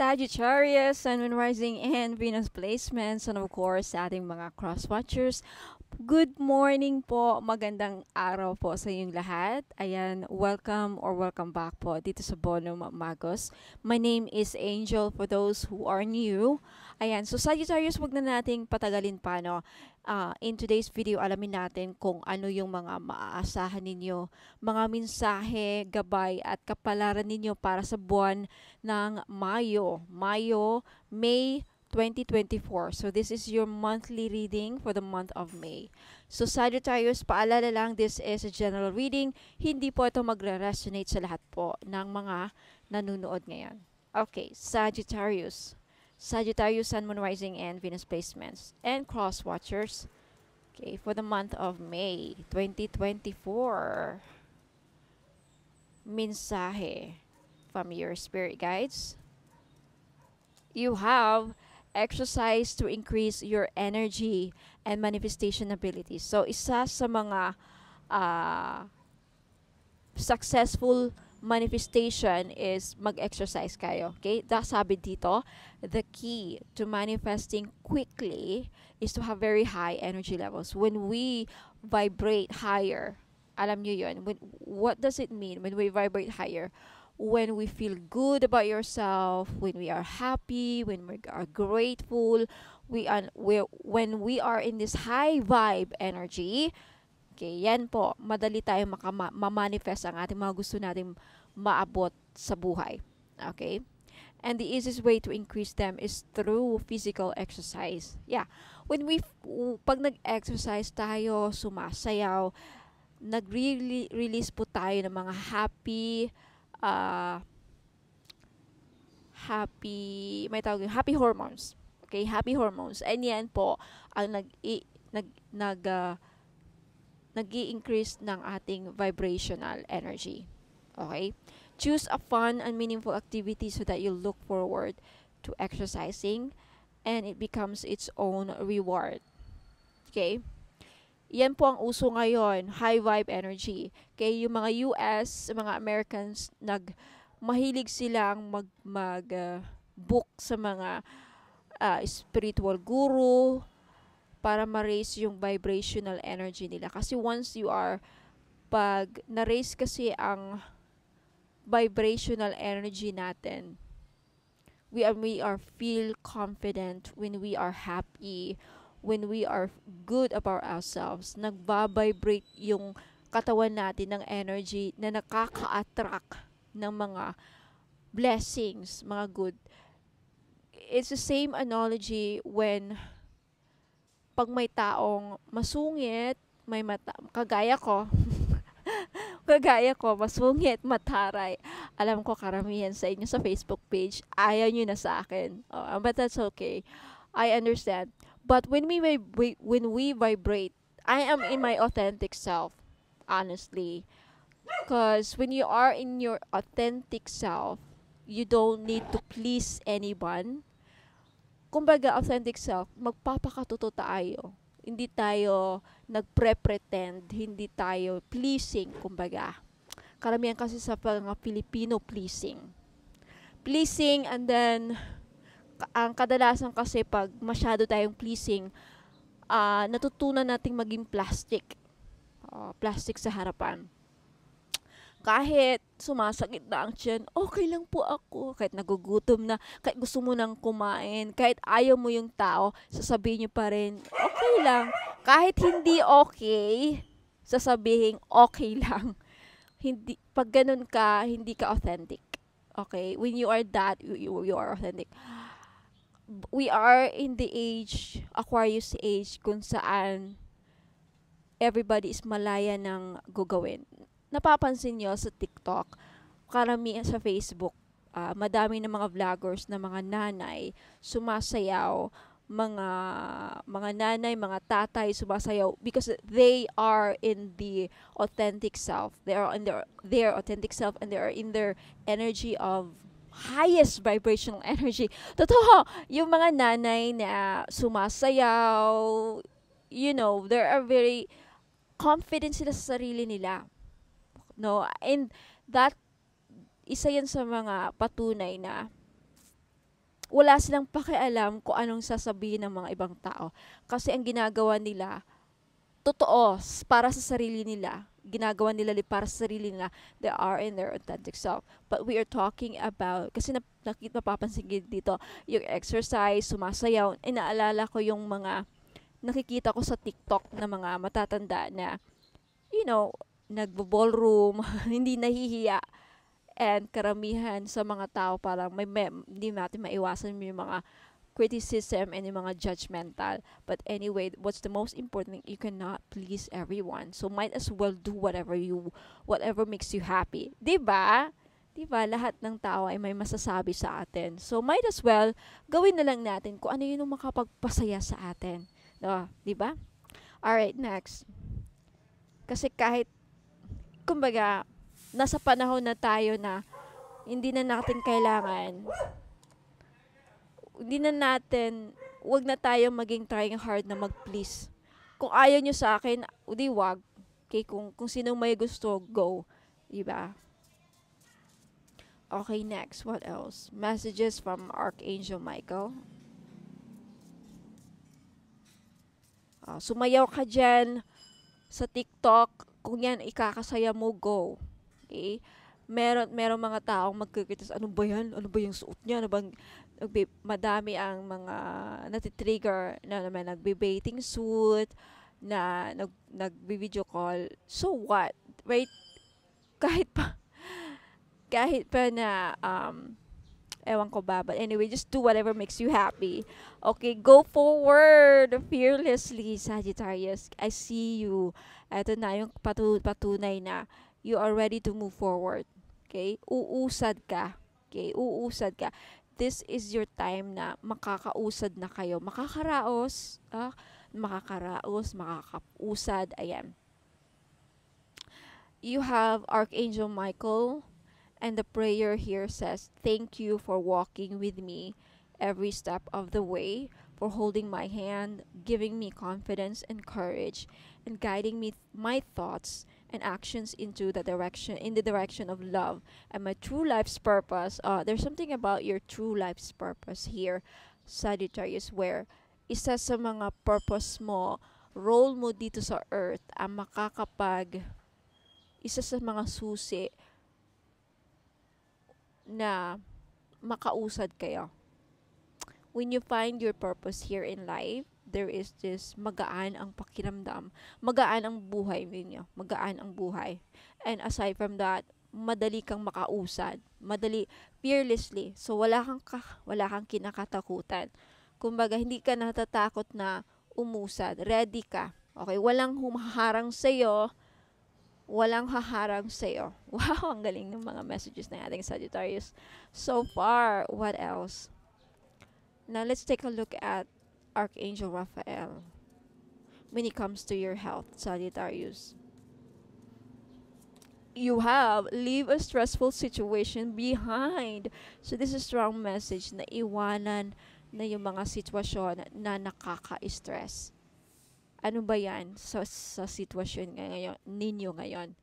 Sagittarius, Sun, Moon, Rising, and Venus placements, and of course, sa ating mga cross-watchers. Good morning po, magandang araw po sa inyong lahat. Ayan, welcome or welcome back po dito sa Bono Magos. My name is Angel for those who are new. Ayan, so Sagittarius, wag na nating patagalin pa, no? In today's video, alamin natin kung ano yung mga maaasahan ninyo, mga mensahe, gabay at kapalaran ninyo para sa buwan ng May 2024. So this is your monthly reading for the month of May. So Sagittarius, paalala lang, this is a general reading. Hindi po ito magre-resonate sa lahat po ng mga nanonood ngayon. Okay, Sagittarius. Sagittarius, Sun, Moon, Rising, and Venus placements. And cross watchers. Okay, for the month of May 2024. Mensahe from your spirit guides. You have exercise to increase your energy and manifestation abilities. So, isa sa mga successful manifestation is mag-exercise kayo. Okay? Sabi dito, the key to manifesting quickly is to have very high energy levels. When we vibrate higher, alam nyo yun, what does it mean when we vibrate higher? When we feel good about yourself, when we are happy, when we are grateful, when we are in this high vibe energy, okay, yan po, madali tayong ma-manifest ang ating mga gusto nating maabot sa buhay. Okay? And the easiest way to increase them is through physical exercise. Yeah. Pag nag-exercise tayo, sumasayaw, nag-release po tayo ng mga happy hormones. Okay, happy hormones. And yan po ang nag-i-increase ng ating vibrational energy. Okay? Choose a fun and meaningful activity so that you look forward to exercising and it becomes its own reward. Okay? Yan po ang uso ngayon, high vibe energy. Okay, yung mga US, mga Americans, mahilig silang book sa mga spiritual guru para ma-raise yung vibrational energy nila. Kasi pag na-raise kasi ang vibrational energy natin, we are feel confident when we are happy, when we are good about ourselves, nagbabibrate yung katawan natin ng energy na nakaka-attract ng mga blessings, mga good. It's the same analogy when pag may taong masungit, kagaya ko, masungit, mataray. Alam ko karamihan sa inyo sa Facebook page, ayaw nyo na sa akin. But that's okay. I understand. But when we vibrate, I am in my authentic self, honestly. Because when you are in your authentic self, you don't need to please anyone. Kumbaga, authentic self, magpapakatuto tayo. Hindi tayo nagpre-pretend, hindi tayo pleasing, kumbaga. Karamihan kasi sa mga Filipino pleasing. Pleasing and then ang kadalasan kasi pag masyado tayong pleasing, natutunan nating maging plastic. Plastic sa harapan. Kahit sumasakit na ang tiyan, okay lang po ako. Kahit nagugutom na, kahit gusto mo nang kumain, kahit ayaw mo yung tao, sasabihin nyo pa rin, okay lang. Kahit hindi okay, sasabihin, okay lang. Pag ganun ka, hindi ka authentic. Okay? When you are that, you are authentic. We are in the age, Aquarius age, kung saan everybody is malaya ng gagawin. Napapansin nyo sa TikTok, karamihan sa Facebook, madami ng mga vloggers na mga nanay, sumasayaw, mga nanay, mga tatay, sumasayaw because they are in the authentic self. They are in their authentic self and they are in their energy of highest vibrational energy. Totoo, yung mga nanay na sumasayaw, they are very confident sila sa sarili nila. No, and that isa yan sa mga patunay na wala silang pakialam kung anong sasabihin ng mga ibang tao. Kasi ang ginagawa nila, totoo, para sa sarili nila. Ginagawa nila para sa sarili nila. They are in their authentic self. But we are talking about, kasi napapansin ko dito, yung exercise, sumasayaw, inaalala ko yung mga nakikita ko sa TikTok na mga matatanda na, you know, nagbo-ballroom, hindi nahihiya. And karamihan sa mga tao parang hindi natin maiwasan yung mga criticism and yung mga judgmental. But anyway, what's the most important thing? You cannot please everyone. So might as well do whatever makes you happy. 'Di ba? 'Di ba? Lahat ng tao ay may masasabi sa atin. So might as well gawin na lang natin kung ano yung makapagpasaya sa atin. No, 'di ba? Alright, next. Kasi kahit kumbaga nasa panahon na tayo na hindi na natin kailangan, hindi na natin, wag na tayo maging trying hard na mag-please. Kung ayaw nyo sa akin, di wag. Okay, kung sinong may gusto, go. Diba? Okay, next. What else? Messages from Archangel Michael. Sumayaw ka dyan sa TikTok. Kung yan ikakasaya mo, go. Okay? Meron mga taong magkikita, ano ba yan? Ano ba yung suot niya? Ano bang madami ang mga natitrigger na naman nagbe-bathing suit, na nagbi-video call. So what? Right? Kahit pa na ewan ko ba, but anyway, just do whatever makes you happy. Okay, go forward fearlessly, Sagittarius. I see you. Ito na yung patunay na you are ready to move forward. Okay? Uusad ka. Okay? Uusad ka. This is your time na makakausad na kayo. Makakaraos, makakausad. Ayan. You have Archangel Michael, and the prayer here says, thank you for walking with me every step of the way, for holding my hand, giving me confidence and courage, and guiding me my thoughts and actions in the direction of love and my true life's purpose. There's something about your true life's purpose here, Sagittarius, where isa sa mga purpose mo, role mo dito sa earth, ang isa sa mga susi na makausad kayo. When you find your purpose here in life, there is this magaan ang pakiramdam, magaan ang buhay ninyo, magaan ang buhay. And aside from that, madali kang makausad, fearlessly. So wala kang kinakatakutan. Kumbaga hindi ka natatakot na umusad, ready ka. Okay, walang humaharang sa'yo, walang haharang sa'yo. Wow, ang galing ng mga messages ng ating Sagittarius so far. What else? Now, let's take a look at Archangel Raphael when it comes to your health, Sagittarius. You have leave a stressful situation behind. So, this is a strong message na iwanan na yung mga sitwasyon na nakaka-stress. Ano ba yan sa sitwasyon ninyo ngayon?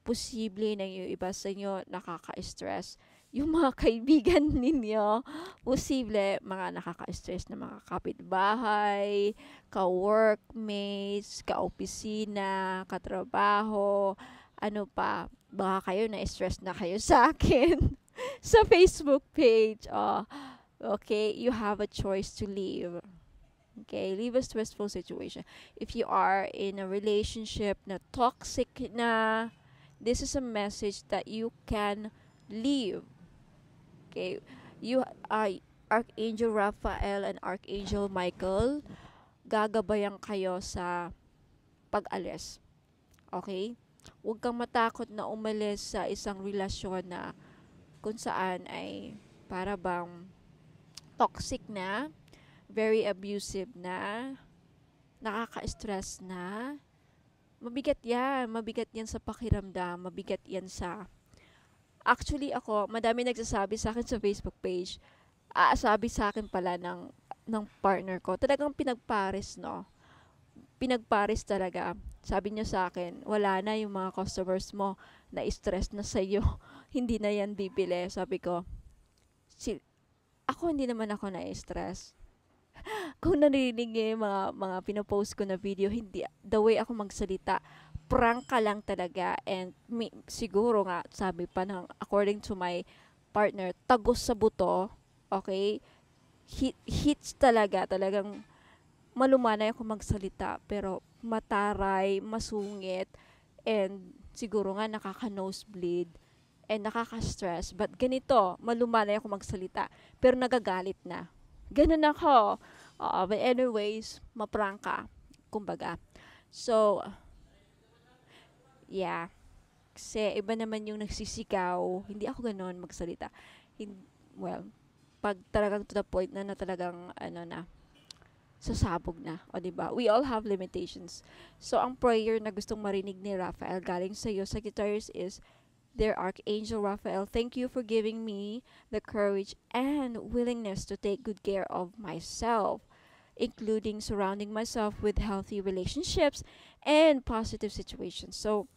Posible na yung iba sa inyo nakaka-stress. Yung mga kaibigan ninyo, posible mga nakaka-stress na mga kapitbahay, ka-workmates, ka-opisina, katrabaho, ano pa, baka kayo na-stress na kayo sa akin sa Facebook page. Okay, you have a choice to leave. Okay, leave a stressful situation. If you are in a relationship na toxic na, this is a message that you can leave. Okay, you are Archangel Raphael and Archangel Michael, gagabayan kayo sa pag-alis. Okay? Huwag kang matakot na umalis sa isang relasyon na kung saan ay para bang toxic na, very abusive na, nakaka-stress na. Mabigat yan sa pakiramdam, mabigat yan sa... Actually ako, madami nagsasabi sa akin sa Facebook page, sabi sa akin pala ng partner ko, talagang pinagpares, no? Pinagpares talaga. Sabi niya sa akin, wala na yung mga customers mo na stress na sa'yo, hindi na yan bibili. Sabi ko, ako Ako, hindi naman ako na-stress. Kung narinig niyo yung mga pinopost ko na video, hindi, the way ako magsalita, prank ka lang talaga. And siguro nga, sabi pa ng, according to my partner, tagos sa buto, okay? Hits talaga, talagang malumanay ako magsalita, pero mataray, masungit, and siguro nga nakaka-nosebleed, and nakaka-stress. But ganito, malumanay ako magsalita, pero nagagalit na. Ganun ako. But anyways, maprangka, kumbaga. So, yeah. Kasi iba naman yung nagsisigaw. Hindi ako ganun magsalita. Well, pag talagang to the point na talagang, ano na, sasabog na. O, diba? We all have limitations. So, ang prayer na gustong marinig ni Raphael galing sa iyo, Sagittarius, is, Dear Archangel Raphael, thank you for giving me the courage and willingness to take good care of myself, including surrounding myself with healthy relationships and positive situations. So,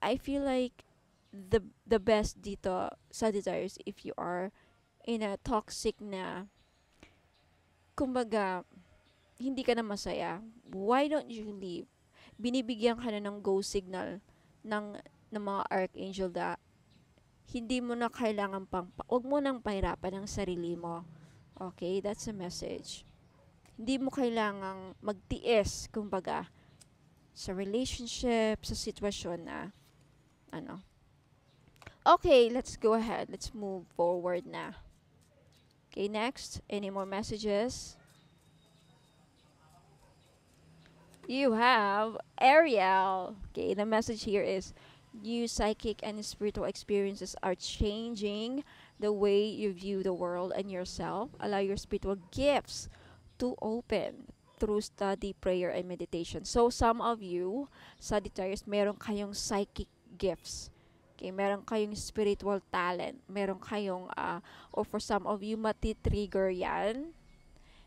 I feel like the best dito, Sagittarius, if you are in a toxic na, kumbaga, hindi ka na masaya, why don't you leave? Binibigyan ka na ng go signal ng mga archangel da hindi mo na kailangan wag mo nang pahirapan ang sarili mo. Okay, that's a message. Hindi mo kailangang magtiis, kumbaga, sa relationship, sa sitwasyon na, ano. Okay, let's go ahead. Let's move forward na. Okay, next. Any more messages? You have Ariel. Okay, the message here is new psychic and spiritual experiences are changing the way you view the world and yourself. Allow your spiritual gifts to open through study, prayer, and meditation. So, some of you, Sagittarius, meron kayong psychic gifts. Okay, meron kayong spiritual talent. Meron kayong, or for some of you, matitrigger yan.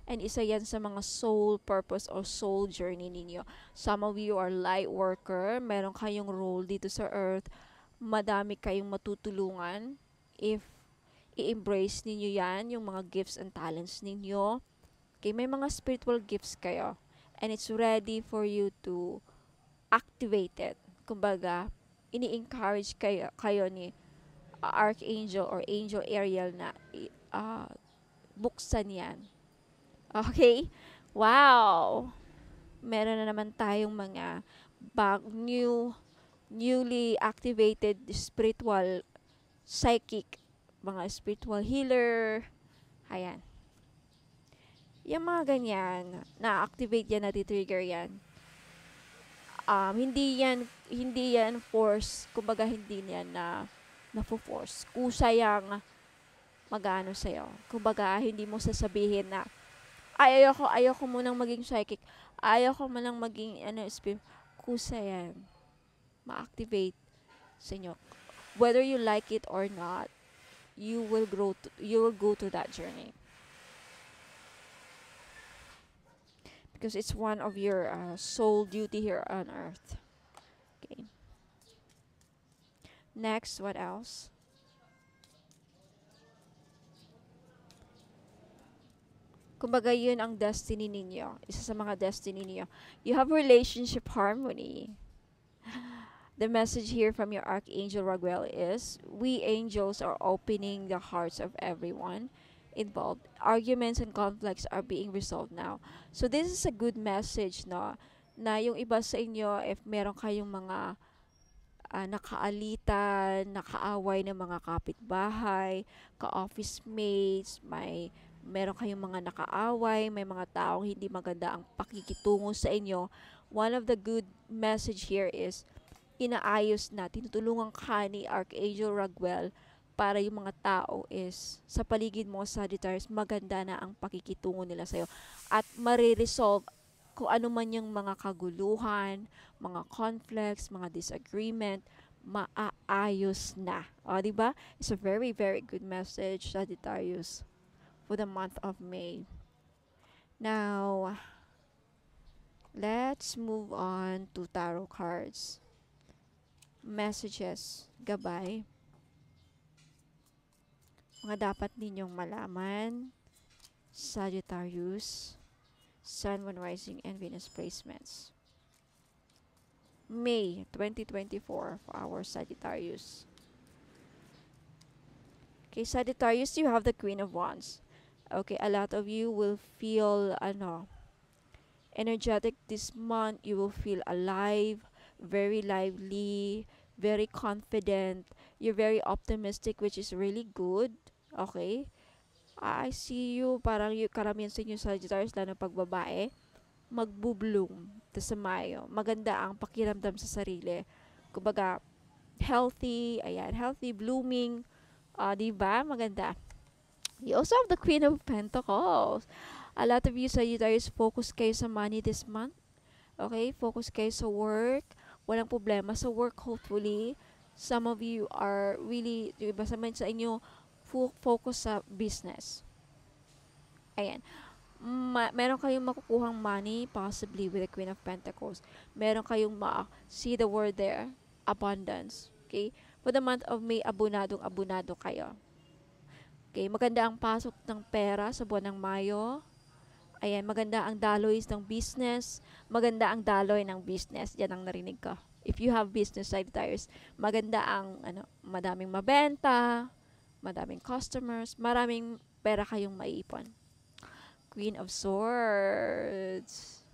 And isa yan sa mga soul purpose or soul journey ninyo. Some of you are light worker. Meron kayong role dito sa earth. Madami kayong matutulungan if i-embrace ninyo yan, yung mga gifts and talents ninyo. Okay, may mga spiritual gifts kayo. And it's ready for you to activate it. Kumbaga, ini-encourage kayo ni Archangel or Angel Ariel na buksan yan. Okay? Wow! Meron na naman tayong mga newly activated spiritual psychic, mga spiritual healer. Ayan. Yung mga ganyan, na-activate yan, na-trigger yan. Hindi yan force, kumbaga hindi yan na-force. Kusa yang magano sa'yo. Kumbaga, hindi mo sasabihin na, ayoko munang maging psychic. Ayoko munang maging, kusa yan. Ma-activate sa inyo. Whether you like it or not, you will go to that journey. Because it's one of your soul duty here on earth. Okay. Next, what else? Kumbaga, yun ang destiny ninyo. Isa sa mga destiny ninyo. You have relationship harmony. The message here from your Archangel Raguel is, we angels are opening the hearts of everyone involved. Arguments and conflicts are being resolved now. So this is a good message, no? Na yung iba sa inyo, if meron kayong mga nakaalitan, nakaaway ng mga kapitbahay, ka-office mates, meron kayong mga nakaaway, may mga taong hindi maganda ang pakikitungo sa inyo. One of the good message here is, inaayos na, tinutulungan ka ni Archangel Raguel para yung mga tao is, sa paligid mo, Sagittarius, maganda na ang pakikitungo nila sa'yo. At mariresolve kung ano man yung mga kaguluhan, mga conflicts, mga disagreement, maaayos na. O, diba? It's a very, very good message, Sagittarius, for the month of May. Now, let's move on to tarot cards. Messages, gabay. Mga dapat ninyong malaman, Sagittarius, Sun, Moon, Rising, and Venus placements. May 2024 for our Sagittarius. Okay, Sagittarius, you have the Queen of Wands. Okay, a lot of you will feel energetic this month. You will feel alive, very lively, very confident. You're very optimistic, which is really good. Okay? I see you, parang yung karamihan sa inyo Sagittarius, lalo pag babae, magbo-bloom sa Mayo. Maganda ang pakiramdam sa sarili. Kumbaga, healthy, ayan, healthy, blooming, diba? Maganda. You also have the Queen of Pentacles. A lot of you Sagittarius, focus kayo sa money this month. Okay? Focus kayo sa work. Walang problema sa work, hopefully. Some of you are really, yung iba sa inyo, focus sa business. Ayan. Meron kayong makukuhang money, possibly with the Queen of Pentacles. Meron kayong see the word there, abundance. Okay? For the month of May, abunado kayo. Okay? Maganda ang pasok ng pera sa buwan ng Mayo. Ayan, maganda ang daloy ng business. Maganda ang daloy ng business. Yan ang narinig ko. If you have business Sagittarius, maganda ang madaming mabenta, madaming customers, maraming pera kayong maiipon. Queen of Swords.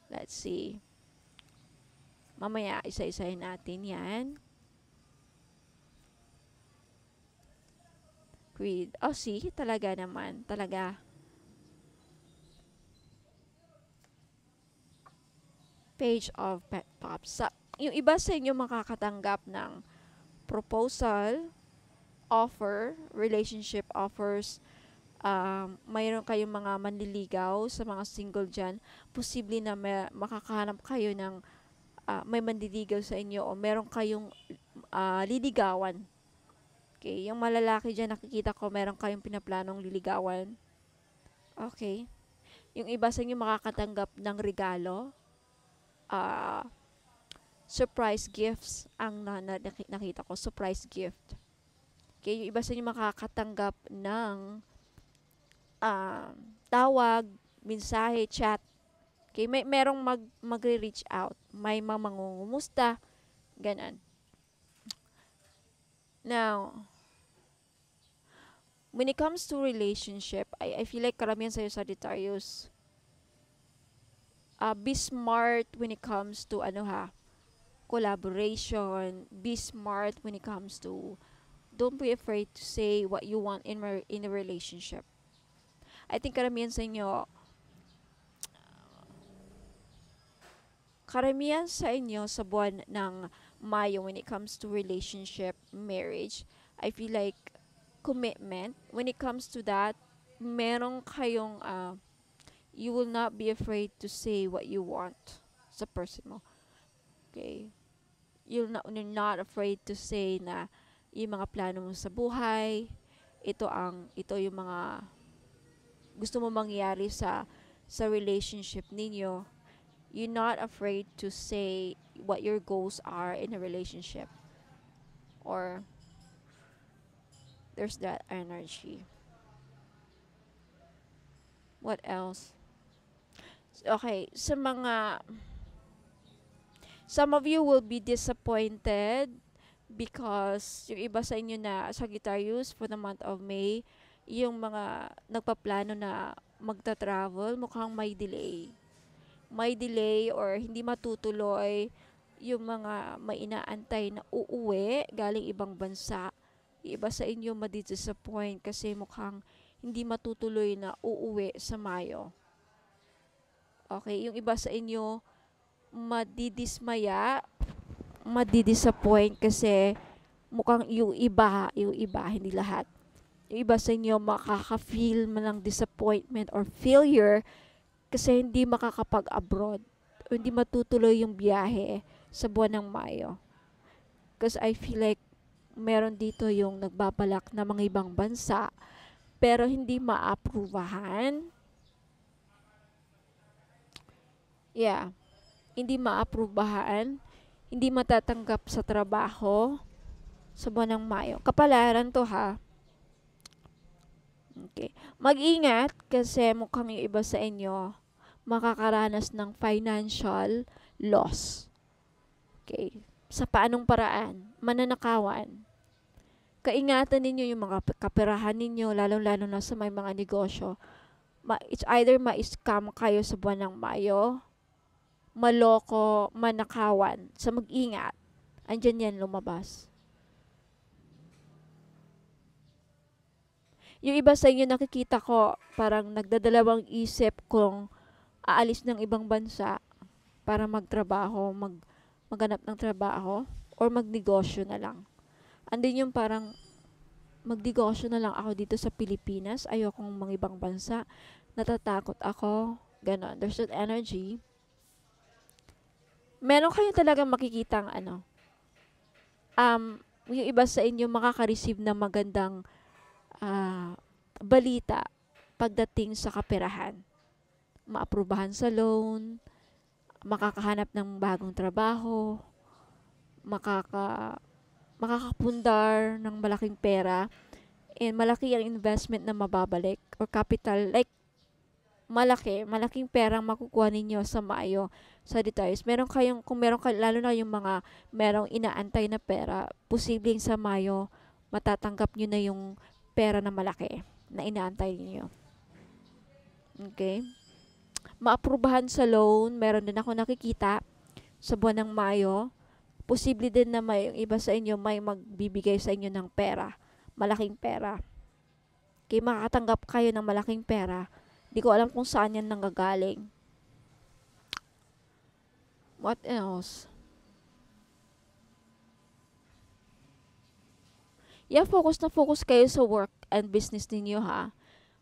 Let's see. Mamaya, isa-isahin natin yan. Queen. Oh, see? Talaga naman. Talaga. Page of Cups. Yung iba sa inyo makakatanggap ng proposal, offer, relationship offers. Mayroon kayong mga manliligaw sa mga single dyan. Posible na makakahanap kayo ng may manliligaw sa inyo o meron kayong liligawan. Okay, yung malalaki dyan, nakikita ko meron kayong pinaplanong liligawan. Okay. Yung iba sa inyo makakatanggap ng regalo. Surprise gifts ang nakita ko. Surprise gift. Okay, yung iba sa inyo makakatanggap ng tawag, mensahe, chat. Okay, merong magre-reach out. May mangungumusta. Ganon. Now, when it comes to relationship, I feel like karamihan sa'yo Sagittarius, be smart when it comes to collaboration. Be smart when it comes to, don't be afraid to say what you want in a relationship. I think karamihan sa inyo sa buwan ng Mayo when it comes to relationship, marriage, I feel like commitment, when it comes to that, meron kayong you will not be afraid to say what you want sa person mo. Okay? You're not afraid to say na yung mga plano mo sa buhay, ito yung mga gusto mo mangyari sa relationship ninyo. You're not afraid to say what your goals are in a relationship. Or there's that energy. What else? Okay, some of you will be disappointed because yung iba sa inyo na Sagittarius for the month of May, yung mga nagpaplano na magta-travel, mukhang may delay. May delay or hindi matutuloy yung mga may inaantay na uuwi galing ibang bansa. Yung iba sa inyo madi-disappoint kasi mukhang hindi matutuloy na uuwi sa Mayo. Okay, yung iba sa inyo madidismaya, madidisappoint kasi mukhang yung iba, hindi lahat. Yung iba sa inyo makaka-feel man ng disappointment or failure kasi hindi makakapag-abroad o hindi matutuloy yung biyahe sa buwan ng Mayo. Because I feel like meron dito yung nagbabalak na mga ibang bansa pero hindi maaprubahan. Yeah. Hindi maaprubahan. Hindi matatanggap sa trabaho sa buwan ng Mayo. Kapalaran to ha. Okay. Mag-ingat kasi mukhang yung iba sa inyo makakaranas ng financial loss. Okay. Sa paanong paraan? Mananakawan. Kaingatan ninyo yung mga kaperahan ninyo, lalong-lalo na sa may mga negosyo. It's either ma-scam kayo sa buwan ng Mayo, maloko, manakawan. Sa mag-ingat. Andyan yan lumabas. Yung iba sa inyo nakikita ko, parang nagdadalawang isip kung aalis ng ibang bansa para magtrabaho, maghanap ng trabaho, or magnegosyo na lang. Andun yung parang magnegosyo na lang ako dito sa Pilipinas, ayokong mga ibang bansa, natatakot ako, ganon. There's that energy. Meron kayo talagang makikitang yung iba sa inyo makaka-receive ng magandang balita pagdating sa kaperahan. Maaprubahan sa loan, makakahanap ng bagong trabaho, makakapundar ng malaking pera, and malaki ang investment na mababalik or capital, like malaking perang makukuha ninyo sa Mayo. Sagittarius, kung meron kayo, lalo na yung mga merong inaantay na pera, posibleng sa Mayo matatanggap nyo na yung pera na malaki na inaantay niyo. Okay? Maaprubahan sa loan, meron din ako nakikita sa buwan ng Mayo. Posible din na may iba sa inyo may magbibigay sa inyo ng pera, malaking pera. Okay, makakatanggap kayo ng malaking pera. Di ko alam kung saan yan nanggagaling. What else? Yeah, focus kayo sa work and business ninyo, ha.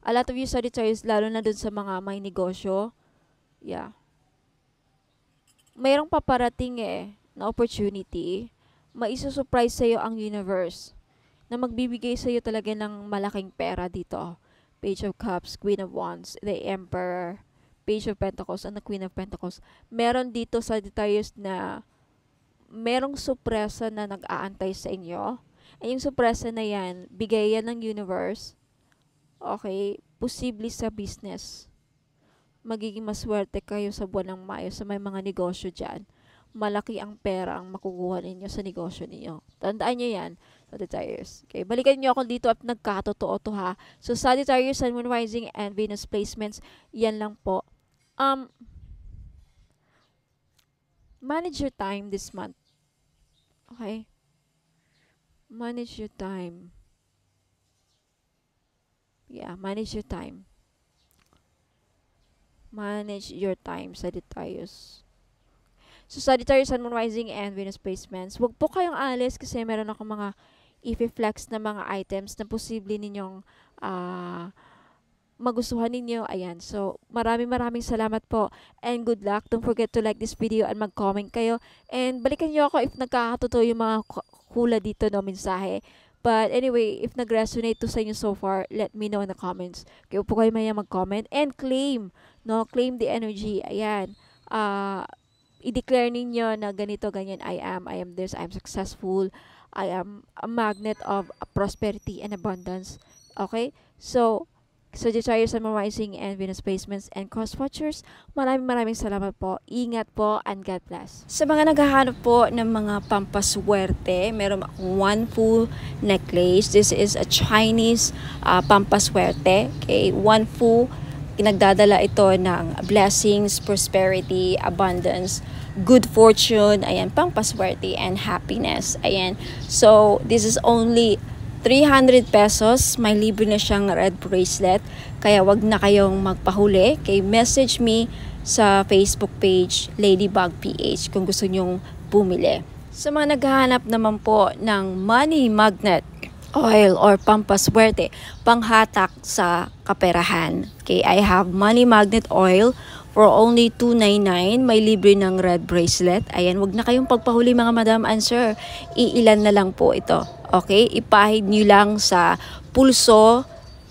A lot of you Sagittarius, lalo na dun sa mga may negosyo. Yeah. Mayroong paparating na opportunity. Maisusurprise sa'yo ang universe na magbibigay sa'yo talaga ng malaking pera dito. Page of Cups, Queen of Wands, the Emperor, Page of Pentacles, and the Queen of Pentacles. Meron dito Sagittarius na merong sorpresa na nag-aantay sa inyo. At yung sorpresa na yan, bigay yan ng universe. Okay, posible sa business. Magiging maswerte kayo sa buwan ng Mayo sa may mga negosyo dyan. Malaki ang pera ang makukuha ninyo sa negosyo ninyo. Tandaan nyo yan, Sagittarius. Okay, balikan nyo ako dito at nagkatotoo to, ha. So, Sagittarius, Sun, Moon, Rising, and Venus placements, yan lang po. Manage your time this month. Okay? Manage your time. Yeah, manage your time. Manage your time, Sagittarius. So, Sagittarius, Sun, Moon, Rising, and Venus placements. Huwag po kayong alis kasi meron ako mga i-flex na mga items na posible ninyong magustuhan ninyo. Ayan. So, maraming salamat po. And good luck. Don't forget to like this video and mag-comment kayo. And balikan nyo ako if nagkakatotoo yung mga hula dito, no, mensahe. But anyway, if nag-resonate to sa inyo so far, let me know in the comments. Kaya po kayo maya mag-comment and claim, no? Claim the energy. Ayan. I-declare ninyo na ganito, ganyan, I am this, I am successful, I am a magnet of prosperity and abundance. Okay? So, Sagittarius, Sun, Moon, Rising, and Venus placements and cross-watchers, maraming salamat po. Ingat po and God bless. Sa mga naghahanap po ng mga pampaswerte, meron akong one full necklace. This is a Chinese pampaswerte. Okay? One full, nagdadala ito ng blessings, prosperity, abundance, good fortune, ayan, pampaswerte, and happiness. Ayan. So, this is only 300 pesos. May libre na siyang red bracelet. Kaya wag na kayong magpahuli. Okay, message me sa Facebook page, Ladybug PH, kung gusto nyong bumili. Sa mga naghahanap naman po ng money magnet oil or pampaswerte, panghatak sa kaperahan. Okay, I have money magnet oil for only $2.99. May libre ng red bracelet. Ayan, wag na kayong pagpahuli mga madam and sir. Iilan na lang po ito. Okay, ipahid nyo lang sa pulso,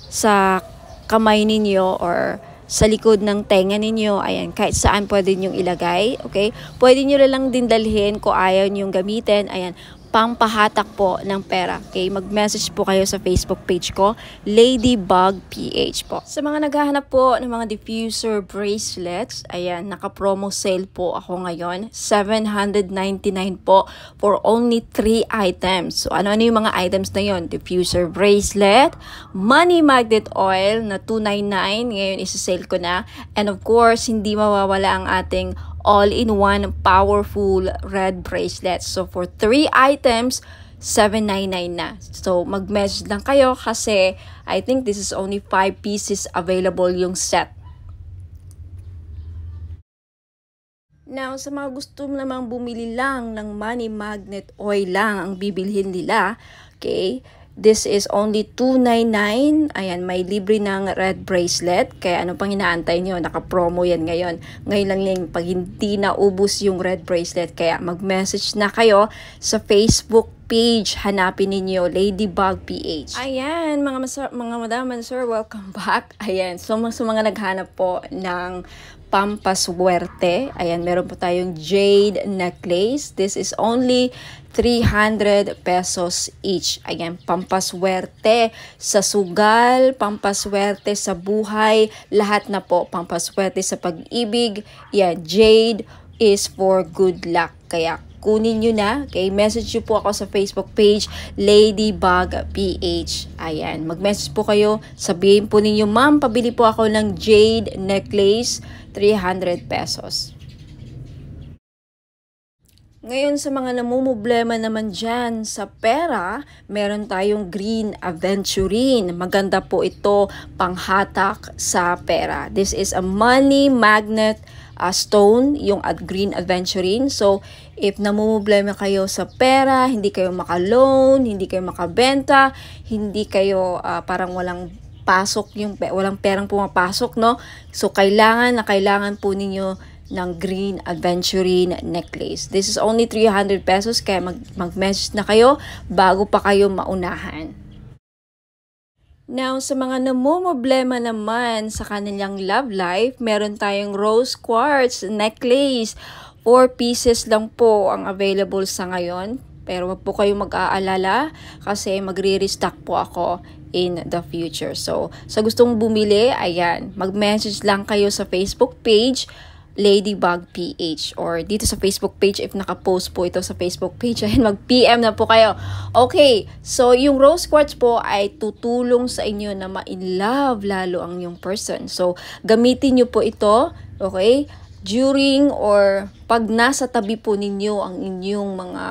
sa kamay ninyo or sa likod ng tenga ninyo. Ayan, kahit saan pwede nyong ilagay. Okay, pwede nyo lang din dalhin kung ayaw nyong gamitin. Ayan, pampahatak po ng pera. Okay, mag-message po kayo sa Facebook page ko, Ladybug PH po. Sa mga naghahanap po ng mga diffuser bracelets, ayan, naka-promo sale po ako ngayon. 799 po for only 3 items. So, ano-ano yung mga items na yon? Diffuser bracelet, money magnet oil na 299, ngayon isa-sale ko na. And of course, hindi mawawala ang ating all-in-one powerful red bracelet. So, for 3 items, 799 na. So, mag-message lang kayo kasi I think this is only 5 pieces available yung set. Now, sa mga gusto namang bumili lang ng money magnet oil lang ang bibilhin nila, okay, this is only 299. Ayan, may libre ng red bracelet. Kaya ano pang inaantay nyo? Naka-promo yan ngayon. Ngayon lang yung pag hindi naubos yung red bracelet. Kaya mag-message na kayo sa Facebook page. Hanapin ninyo Ladybug PH. Ayan, mga madam and sir, welcome back. Ayan, so mga naghanap po ng pampaswerte. Ayan, meron po tayong jade necklace. This is only 300 pesos each. Ayan, pampaswerte sa sugal, pampaswerte sa buhay, lahat na po. Pampaswerte sa pag-ibig. Yan, jade is for good luck. Kaya kunin nyo na. Okay, message nyo po ako sa Facebook page, Ladybug PH. Ayan, mag-message po kayo. Sabihin po ninyo, ma'am, pabili po ako ng jade necklace, 300 pesos. Ngayon sa mga namumblema naman dyan sa pera, meron tayong green aventurine. Maganda po ito panghatak sa pera. This is a money magnet stone, yung green aventurine. So, if namumblema kayo sa pera, hindi kayo maka-loan, hindi kayo makabenta, hindi kayo parang walang pasok, walang perang pumapasok, no? So, kailangan po ninyo ng green aventurine necklace. This is only 300 pesos kaya mag-message na kayo bago pa kayo maunahan. Now, sa mga namumblema naman sa kanilang love life, meron tayong rose quartz necklace. 4 pieces lang po ang available sa ngayon. Pero wag po kayong mag-aalala kasi magre-restock po ako in the future. So, sa gustong bumili, ayan, mag-message lang kayo sa Facebook page, Ladybug PH, or dito sa Facebook page if naka-post po ito sa Facebook page, ayun, mag-PM na po kayo. Okay, so yung rose quartz po ay tutulong sa inyo na ma-in-love lalo ang yung person. So, gamitin nyo po ito, okay, during or pag nasa tabi po ninyo ang inyong mga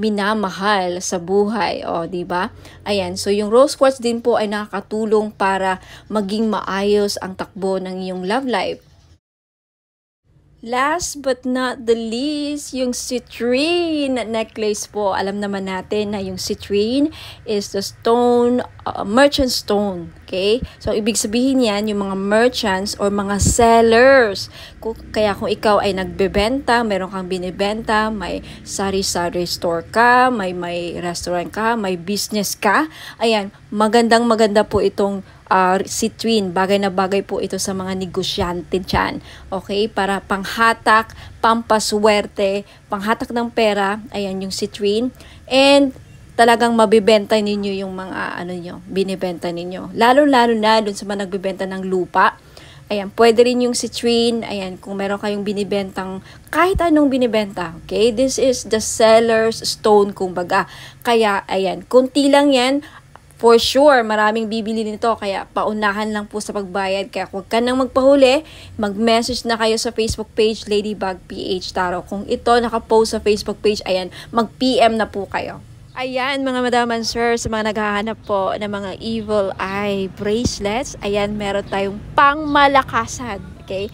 minamahal sa buhay, o di ba? Ayan, so yung rose quartz din po ay nakakatulong para maging maayos ang takbo ng iyong love life. Last but not the least, yung citrine necklace po. Alam naman natin na yung citrine is the stone, merchant stone. Okay? So, ibig sabihin yan, yung mga merchants or mga sellers. Kaya kung ikaw ay nagbebenta, meron kang binibenta, may sari-sari store ka, may restaurant ka, may business ka, ayan, maganda po itong citrine, bagay na bagay po ito sa mga negosyante dyan. Okay? Para panghatak, pampaswerte, panghatak ng pera, ayan yung citrine. And talagang mabibenta ninyo yung mga binibenta ninyo. Lalo-lalo na dun sa mga nagbibenta ng lupa. Ayan, pwede rin yung citrine. Ayan, kung meron kayong binibentang kahit anong binibenta. Okay? This is the seller's stone, kumbaga. Kaya, ayan, kunti lang yan. For sure, maraming bibili nito, kaya paunahan lang po sa pagbayad. Kaya huwag ka nang magpahuli, mag-message na kayo sa Facebook page, Ladybug PH Tarot. Kung ito nakapost sa Facebook page, ayan, mag-PM na po kayo. Ayan, mga madam and sir, sa mga naghahanap po ng mga evil eye bracelets, ayan, meron tayong pangmalakasan, okay?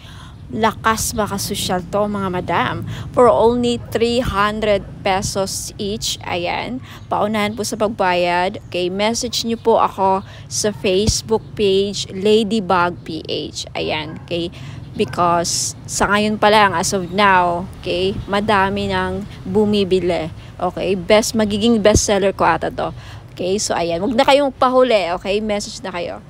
Lakas makasosyal to, mga madam, for only 300 pesos each. Ayan, paunahan po sa pagbayad. Okay, message nyo po ako sa Facebook page, Ladybug PH. Ayan, okay, because sa ngayon pa lang, as of now, okay, madami nang bumibili. Okay, magiging bestseller ko ata to. Okay, so ayan, huwag na kayong pahuli. Okay, message na kayo.